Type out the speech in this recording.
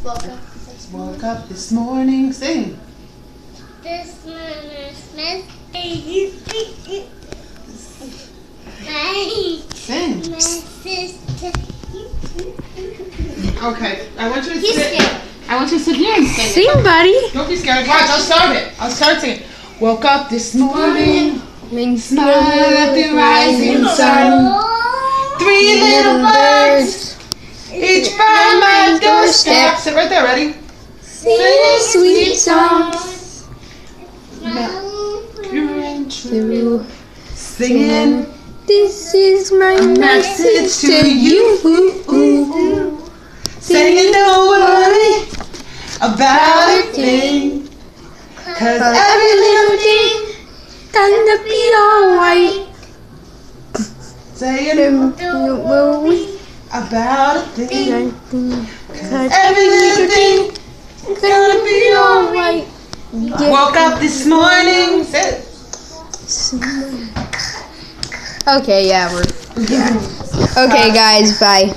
Woke up this morning. Sing. This morning, Sing. Sing. My sister. Okay. I want you to He's sit. scared. I want you to sit here and sing. Sing, buddy. Don't be scared. Watch. I'll start it. I'll start singing. Woke up this morning. Smile at the rising sun. 3 little birds, each by my doorstep. Sit right there, ready? Sing sweet songs. Pure and true. Singing This is my message to you. Singing, don't worry about a thing, 'cause every little thing Gonna be alright. saying Will we? about a thing, Cause every little thing gonna be alright. woke up this morning. Sit. Okay, yeah, we're. Okay, guys, bye.